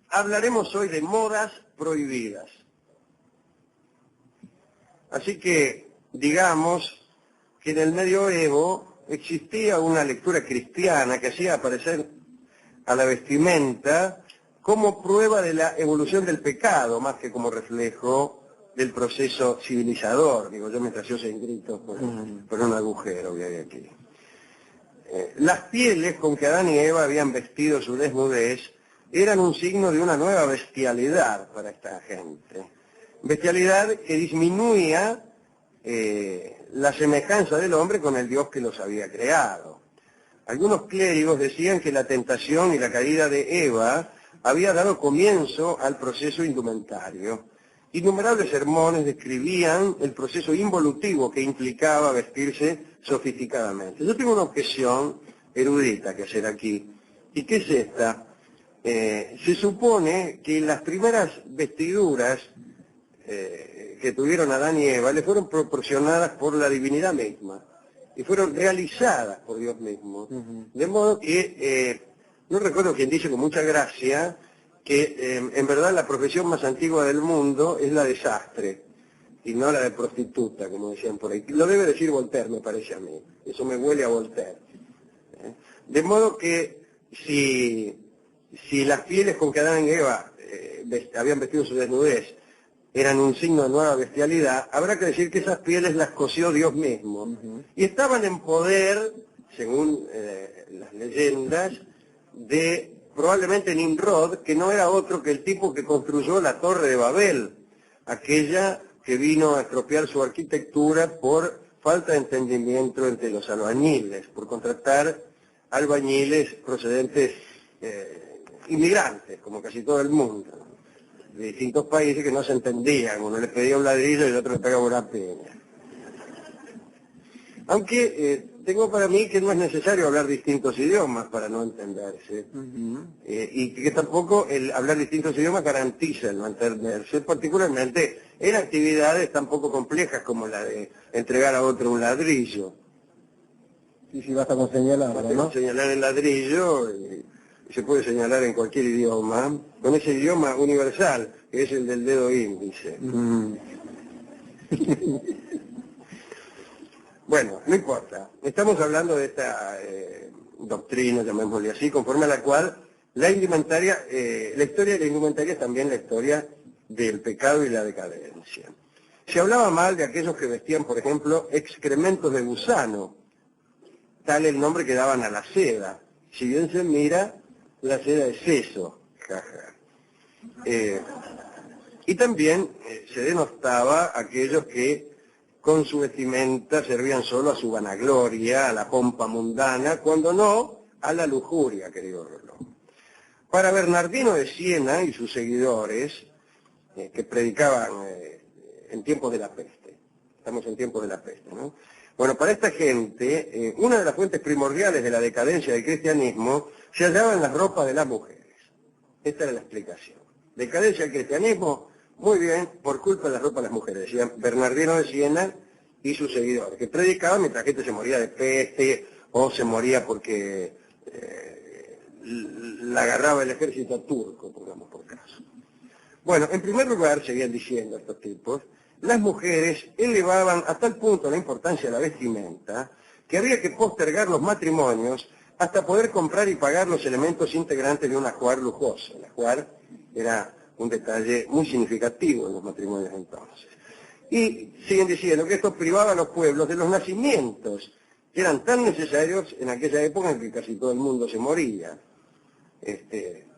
hablaremos hoy de modas prohibidas. Así que, digamos que en el medioevo existía una lectura cristiana que hacía aparecer a la vestimenta como prueba de la evolución del pecado, más que como reflejo del proceso civilizador. Digo yo mientras yo se grito por un agujero que hay aquí. Las pieles con que Adán y Eva habían vestido su desnudez eran un signo de una nueva bestialidad para esta gente. Bestialidad que disminuía la semejanza del hombre con el Dios que los había creado. Algunos clérigos decían que la tentación y la caída de Eva había dado comienzo al proceso indumentario. Innumerables sermones describían el proceso involutivo que implicaba vestirse sofisticadamente. Yo tengo una objeción erudita que hacer aquí. ¿Y qué es esta? Se supone que las primeras vestiduras que tuvieron Adán y Eva le fueron proporcionadas por la divinidad misma y fueron realizadas por Dios mismo. De modo que, no recuerdo quién dice con mucha gracia, que en verdad la profesión más antigua del mundo es la de sastre y no la de prostituta, como decían por ahí. Lo debe decir Voltaire, me parece a mí. Eso me huele a Voltaire. De modo que si las pieles con que Adán y Eva habían vestido su desnudez eran un signo de nueva bestialidad, habrá que decir que esas pieles las cosió Dios mismo. Y estaban en poder, según las leyendas, de probablemente Nimrod, que no era otro que el tipo que construyó la Torre de Babel, aquella que vino a estropear su arquitectura por falta de entendimiento entre los albañiles, por contratar albañiles procedentes inmigrantes, como casi todo el mundo, de distintos países que no se entendían. Uno le pedía un ladrillo y el otro le pegaba una peña. Aunque tengo para mí que no es necesario hablar distintos idiomas para no entenderse. Y que tampoco el hablar distintos idiomas garantiza el no entenderse, particularmente en actividades tan poco complejas como la de entregar a otro un ladrillo. Y si basta con señalar, Basta ¿no? con señalar el ladrillo y se puede señalar en cualquier idioma, con ese idioma universal, que es el del dedo índice. Bueno, no importa. Estamos hablando de esta doctrina, llamémosle así, conforme a la cual la indumentaria, la historia de la indumentaria es también la historia del pecado y la decadencia. Se hablaba mal de aquellos que vestían, por ejemplo, excrementos de gusano, tal el nombre que daban a la seda. Si bien se mira, la seda es eso. Y también se denostaba a aquellos que con su vestimenta servían solo a su vanagloria, a la pompa mundana, cuando no, a la lujuria, querido reloj. Para Bernardino de Siena y sus seguidores, que predicaban en tiempos de la peste, estamos en tiempos de la peste, ¿no? Bueno, para esta gente, una de las fuentes primordiales de la decadencia del cristianismo se hallaba en las ropas de las mujeres. Esta era la explicación. Decadencia del cristianismo, muy bien, por culpa de las ropas de las mujeres, decían Bernardino de Siena y sus seguidores, que predicaban mientras gente se moría de peste o se moría porque la agarraba el ejército turco, pongamos por caso. Bueno, en primer lugar, seguían diciendo estos tipos, las mujeres elevaban a tal punto la importancia de la vestimenta que había que postergar los matrimonios hasta poder comprar y pagar los elementos integrantes de un ajuar lujoso. El ajuar era un detalle muy significativo en los matrimonios entonces. Y siguen diciendo que esto privaba a los pueblos de los nacimientos, que eran tan necesarios en aquella época en que casi todo el mundo se moría.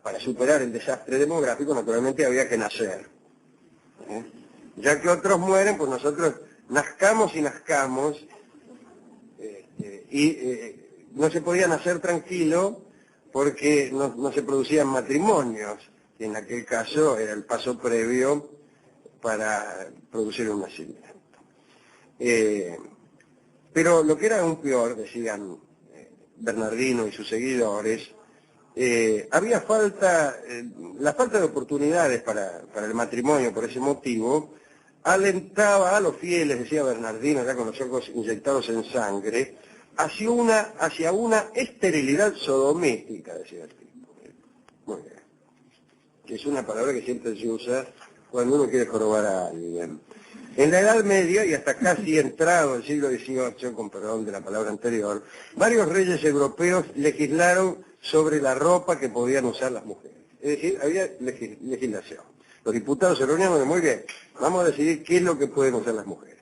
Para superar el desastre demográfico, naturalmente había que nacer. Ya que otros mueren, pues nosotros nazcamos y nazcamos, no se podía nacer tranquilo porque no se producían matrimonios, que en aquel caso era el paso previo para producir un nacimiento. Pero lo que era aún peor, decían Bernardino y sus seguidores, había la falta de oportunidades para el matrimonio por ese motivo, alentaba a los fieles, decía Bernardino, ya con los ojos inyectados en sangre, hacia una esterilidad sodomítica, decía el tipo. Muy bien. que es una palabra que siempre se usa cuando uno quiere jorobar a alguien. En la Edad Media, y hasta casi entrado el siglo XVIII, con perdón de la palabra anterior, varios reyes europeos legislaron sobre la ropa que podían usar las mujeres. Es decir, había legislación. Los diputados se reunían y muy bien, vamos a decidir qué es lo que pueden usar las mujeres.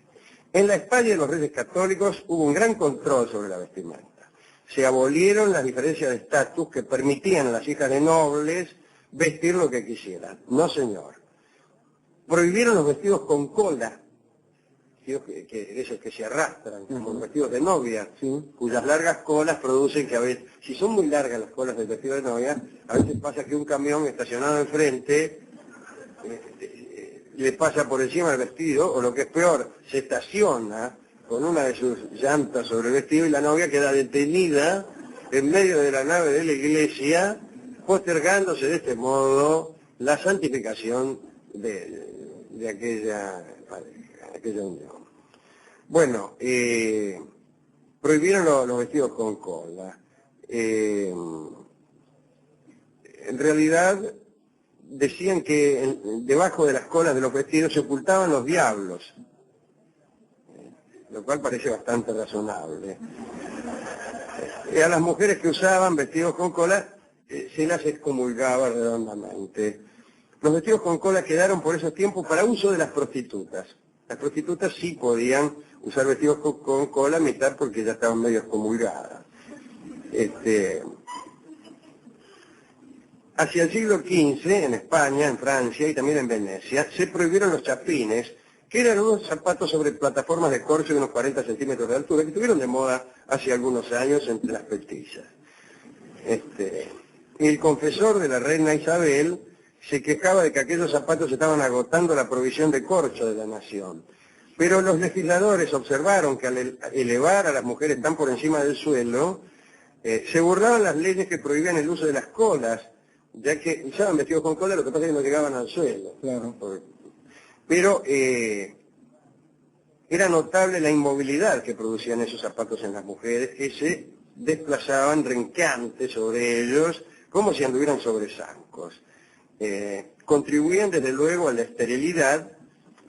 En la España de los reyes católicos hubo un gran control sobre la vestimenta. Se abolieron las diferencias de estatus que permitían a las hijas de nobles vestir lo que quisieran. No, señor. Prohibieron los vestidos con cola, esos que se arrastran, como los vestidos de novia, Sí. cuyas largas colas producen que a veces, si son muy largas las colas del vestido de novia, a veces pasa que un camión estacionado enfrente le pasa por encima del vestido, o lo que es peor, se estaciona con una de sus llantas sobre el vestido y la novia queda detenida en medio de la nave de la iglesia, postergándose de este modo la santificación de aquella unión. Bueno, prohibieron los vestidos con cola. En realidad decían que debajo de las colas de los vestidos se ocultaban los diablos, lo cual parece bastante razonable. A las mujeres que usaban vestidos con cola se las excomulgaba redondamente. Los vestidos con cola quedaron por esos tiempos para uso de las prostitutas. Las prostitutas sí podían usar vestidos con cola, mitad porque ya estaban medio excomulgadas. Hacia el siglo XV, en España, en Francia y también en Venecia, se prohibieron los chapines, que eran unos zapatos sobre plataformas de corcho de unos 40 centímetros de altura, que estuvieron de moda hace algunos años entre las petizas. El confesor de la reina Isabel se quejaba de que aquellos zapatos estaban agotando la provisión de corcho de la nación. Pero los legisladores observaron que al elevar a las mujeres tan por encima del suelo, se burlaban las leyes que prohibían el uso de las colas, ya que usaban vestidos con cola, lo que pasa es que no llegaban al suelo. Claro. Pero era notable la inmovilidad que producían esos zapatos en las mujeres, que se desplazaban renqueantes sobre ellos, como si anduvieran sobre zancos. Contribuían desde luego a la esterilidad,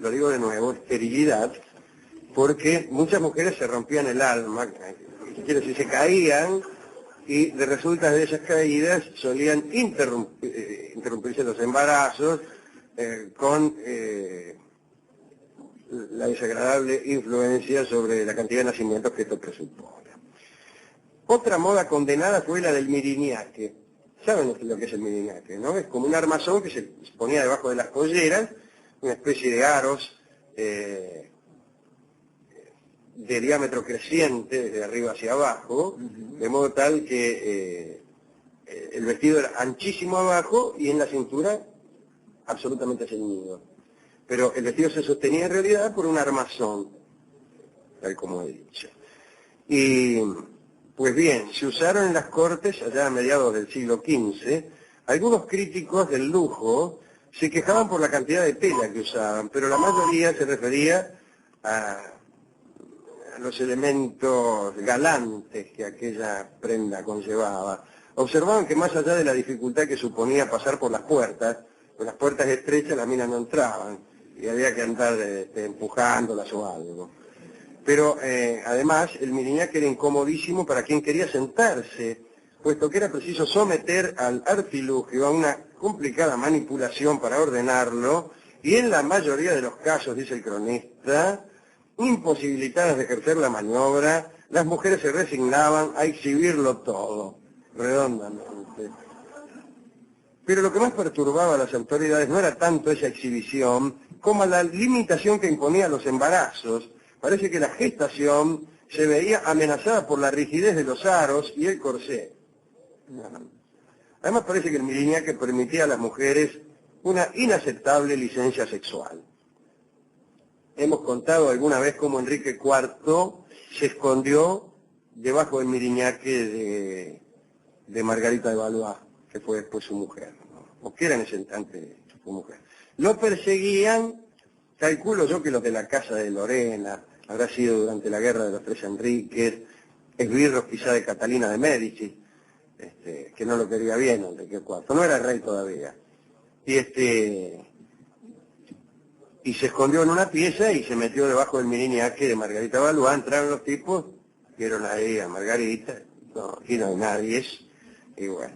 lo digo de nuevo, esterilidad, porque muchas mujeres se rompían el alma, quiere decir, se caían, y de resultas de esas caídas solían interrumpirse los embarazos con la desagradable influencia sobre la cantidad de nacimientos que esto presupone. Otra moda condenada fue la del miriñaque. ¿Saben lo que es el miriñaque, no? Es como un armazón que se ponía debajo de las polleras, una especie de aros de diámetro creciente desde arriba hacia abajo, de modo tal que el vestido era anchísimo abajo y en la cintura absolutamente ceñido. Pero el vestido se sostenía en realidad por un armazón, tal como he dicho. Y pues bien, se usaron en las cortes allá a mediados del siglo XV. Algunos críticos del lujo se quejaban por la cantidad de tela que usaban, pero la mayoría se refería a los elementos galantes que aquella prenda conllevaba. Observaban que más allá de la dificultad que suponía pasar por las puertas, con las puertas estrechas las minas no entraban y había que andar empujándolas o algo. Pero además el miriñaque era incomodísimo para quien quería sentarse, puesto que era preciso someter al artilugio a una complicada manipulación para ordenarlo, y en la mayoría de los casos, dice el cronista, imposibilitadas de ejercer la maniobra, las mujeres se resignaban a exhibirlo todo, redondamente. Pero lo que más perturbaba a las autoridades no era tanto esa exhibición, como la limitación que imponía a los embarazos. Parece que la gestación se veía amenazada por la rigidez de los aros y el corsé. Además parece que el miriñaque permitía a las mujeres una inaceptable licencia sexual. Hemos contado alguna vez cómo Enrique IV se escondió debajo del miriñaque de Margarita de Valois, que fue después su mujer, ¿no? O que era en ese instante su mujer. Lo perseguían, calculo yo que los de la casa de Lorena, habrá sido durante la guerra de los Tres Enriques, esbirros quizá de Catalina de Médici, que no lo quería bien Enrique IV, no era rey todavía. y se escondió en una pieza y se metió debajo del miriñaque de Margarita Balúa. Entraron los tipos, vieron ahí a Margarita, no, aquí no hay nadie, y bueno.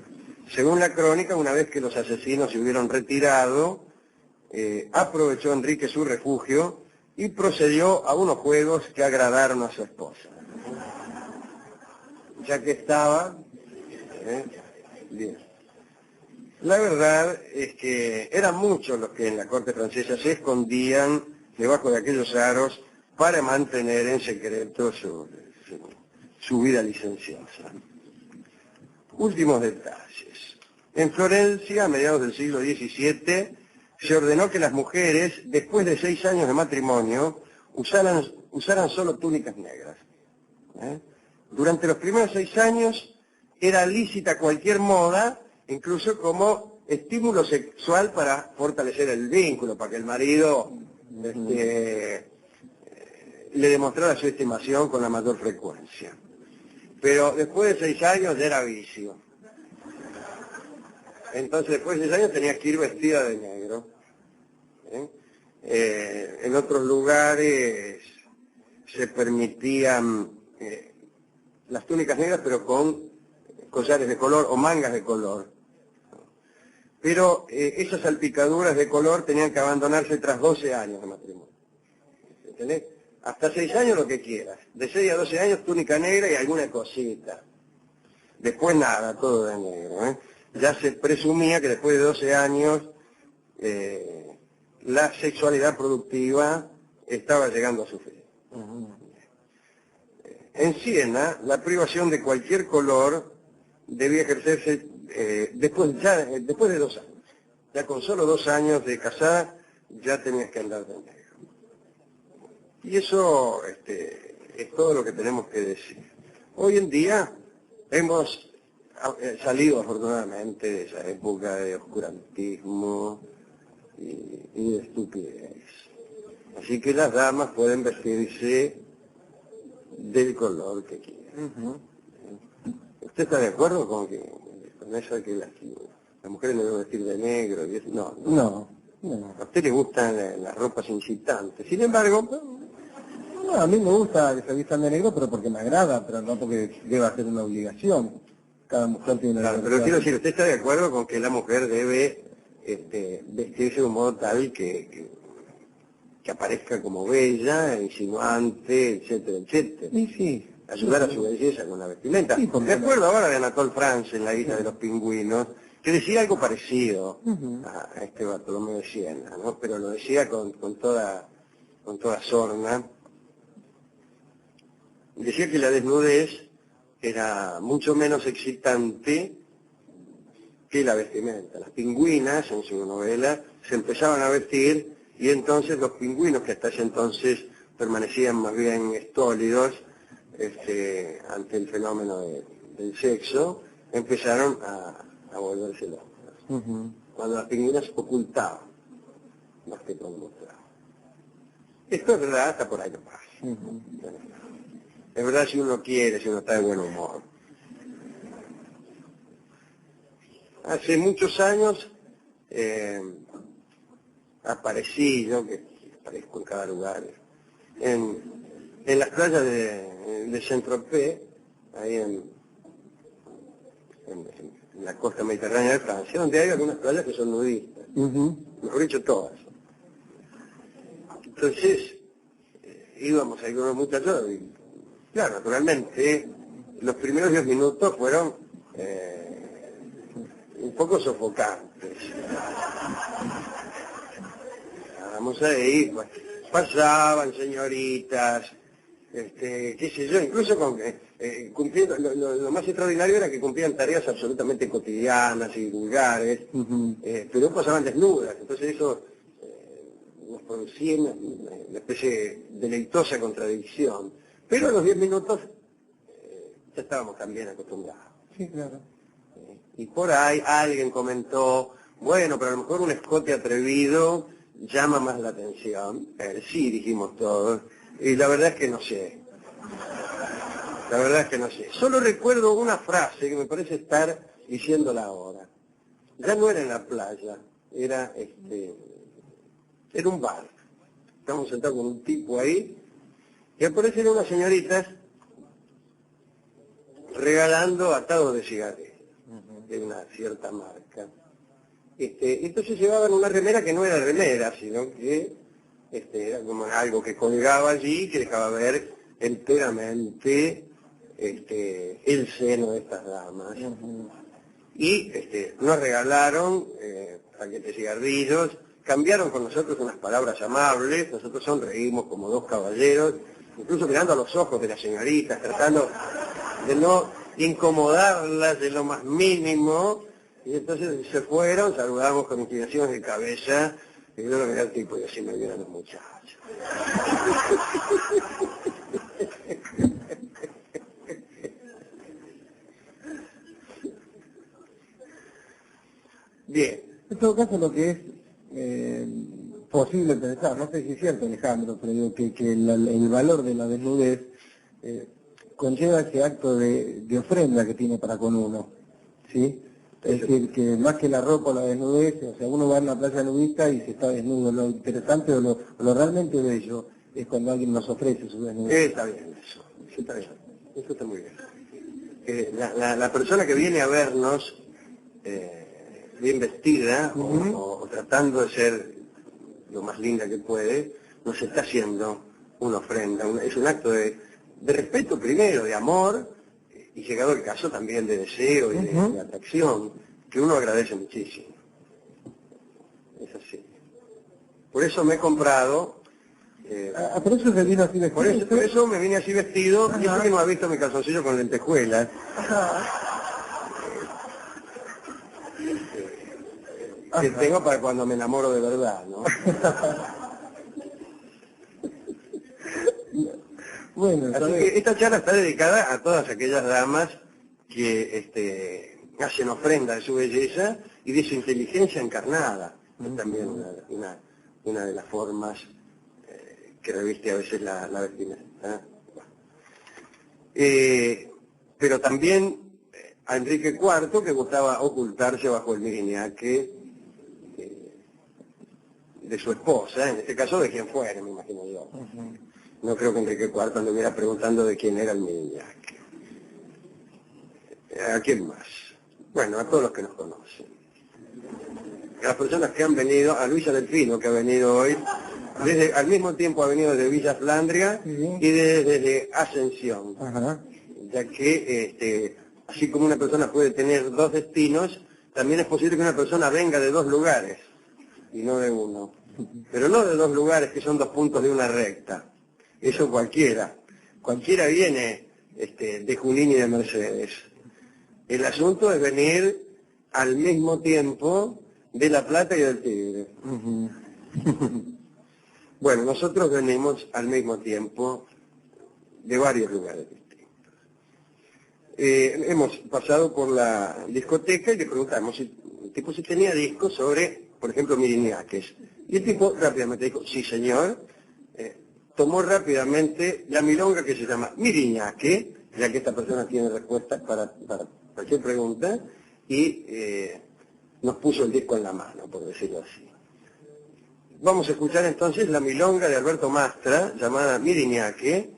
Según la crónica, una vez que los asesinos se hubieron retirado, aprovechó Enrique su refugio y procedió a unos juegos que agradaron a su esposa. Ya que estaba, bien. La verdad es que eran muchos los que en la corte francesa se escondían debajo de aquellos aros para mantener en secreto su vida licenciosa. Últimos detalles. En Florencia, a mediados del siglo XVII, se ordenó que las mujeres, después de 6 años de matrimonio, usaran solo túnicas negras. Durante los primeros 6 años era lícita cualquier moda, incluso como estímulo sexual para fortalecer el vínculo, para que el marido le demostrara su estimación con la mayor frecuencia. Pero después de 6 años ya era vicio. Entonces después de 6 años tenía que ir vestida de negro. En otros lugares se permitían las túnicas negras, pero con collares de color o mangas de color. Pero esas salpicaduras de color tenían que abandonarse tras 12 años de matrimonio. ¿Entendés? Hasta 6 años lo que quieras. De 6 a 12 años túnica negra y alguna cosita. Después nada, todo de negro. Ya se presumía que después de 12 años la sexualidad productiva estaba llegando a su fin. En Siena, la privación de cualquier color debía ejercerse después de 2 años. Ya con solo 2 años de casada, ya tenías que andar de negro. Y eso es todo lo que tenemos que decir. Hoy en día hemos salido afortunadamente de esa época de oscurantismo y de estupidez. Así que las damas pueden vestirse del color que quieran. ¿Usted está de acuerdo con eso de que las mujeres no deben vestir de negro? Y eso? No. A usted le gustan las ropas incitantes. Sin embargo, No, a mí me gusta que se vistan de negro, pero porque me agrada, pero no porque deba ser una obligación. Cada mujer tiene una pero quiero decir, ¿usted está de acuerdo con que la mujer debe vestirse de un modo tal que aparezca como bella, insinuante, etcétera, etcétera? Sí. Ayudar a su belleza con la vestimenta. Sí, Me acuerdo ahora de Anatole France en La isla de los pingüinos, que decía algo parecido a este Bartolomé de Siena, ¿no? Pero lo decía con toda sorna. Decía que la desnudez era mucho menos excitante que la vestimenta. Las pingüinas, en su novela, se empezaban a vestir y entonces los pingüinos, que hasta ese entonces permanecían más bien estólidos ante el fenómeno del sexo, empezaron a volverse locos. Cuando las pingüinas ocultaban más que todo mostraban. Esto es verdad, hasta por ahí no pasa. Es verdad si uno quiere, si uno está de buen humor. Hace muchos años aparecí, yo que aparezco en cada lugar, en las playas de Saint-Tropez, ahí en la costa mediterránea de Francia, donde hay algunas playas que son nudistas, mejor dicho todas. Entonces íbamos ahí con los muchachos y claro, naturalmente los primeros 10 minutos fueron un poco sofocantes. Vamos ahí, pues, pasaban señoritas, qué sé yo, incluso cumpliendo, lo más extraordinario era que cumplían tareas absolutamente cotidianas y vulgares, pero pasaban desnudas, entonces eso nos producía una especie de deleitosa contradicción. Pero a los 10 minutos ya estábamos también acostumbrados. Sí, claro. Y por ahí alguien comentó, bueno, pero a lo mejor un escote atrevido llama más la atención. Sí, dijimos todos. Y la verdad es que no sé. La verdad es que no sé. Solo recuerdo una frase que me parece estar diciéndola ahora. Ya no era en la playa, era un bar. Estamos sentados con un tipo ahí, y aparecen unas señoritas regalando atados de cigarrillos de una cierta marca. Entonces llevaban una remera que no era remera, sino que era como algo que colgaba allí, que dejaba ver enteramente el seno de estas damas. Y nos regalaron paquetes de cigarrillos, cambiaron con nosotros unas palabras amables, nosotros sonreímos como dos caballeros, incluso mirando a los ojos de las señoritas, tratando de no incomodarlas de lo más mínimo, y entonces se fueron, saludamos con inclinaciones de cabeza, y yo lo miré al tipo y así me vieron los muchachos. Bien. En todo caso, lo que es posible pensar, no sé si es cierto, Alejandro, pero digo que el valor de la desnudez conlleva ese acto de ofrenda que tiene para con uno, ¿sí? Es decir, que más que la ropa o la desnudez, o sea, uno va a una playa nudista y se está desnudo. Lo interesante o lo realmente bello es cuando alguien nos ofrece su desnudez. Está bien eso, está bien, eso está muy bien. La persona que viene a vernos bien vestida o tratando de ser lo más linda que puede, nos está haciendo una ofrenda, es un acto de respeto primero, de amor, y llegado el caso también de deseo y de atracción, que uno agradece muchísimo. Es así. Por eso me he comprado... por eso se vino así vestido. Por eso me vine así vestido, y eso que no ha visto mi calzoncillo con lentejuelas. Que tengo para cuando me enamoro de verdad, ¿no? Bueno, así que esta charla está dedicada a todas aquellas damas que hacen ofrenda de su belleza y de su inteligencia encarnada. Es también una de las formas que reviste a veces la vestimenta. Pero también a Enrique IV, que gustaba ocultarse bajo el miriñaque de su esposa, en este caso de quien fuera, me imagino yo. No creo que Enrique IV anduviera preguntando de quién era el miriñaque. ¿A quién más? Bueno, a todos los que nos conocen. A las personas que han venido, a Luisa Delfino, que ha venido hoy, al mismo tiempo ha venido desde Villa Flandria y desde Ascensión. Ya que, así como una persona puede tener dos destinos, también es posible que una persona venga de dos lugares y no de uno. Pero no de dos lugares que son dos puntos de una recta. Eso cualquiera. Cualquiera viene de Junín y de Mercedes. El asunto es venir al mismo tiempo de La Plata y del Tigre. Bueno, nosotros venimos al mismo tiempo de varios lugares distintos. Hemos pasado por la discoteca y le preguntamos si el tipo si tenía discos sobre, por ejemplo, miriñaques. Y el tipo rápidamente dijo, sí señor. Tomó rápidamente la milonga que se llama miriñaque, ya que esta persona tiene respuestas para cualquier pregunta, y nos puso el disco en la mano, por decirlo así. Vamos a escuchar entonces la milonga de Alberto Mastra, llamada Miriñaque,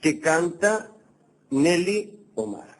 que canta Nelly Omar.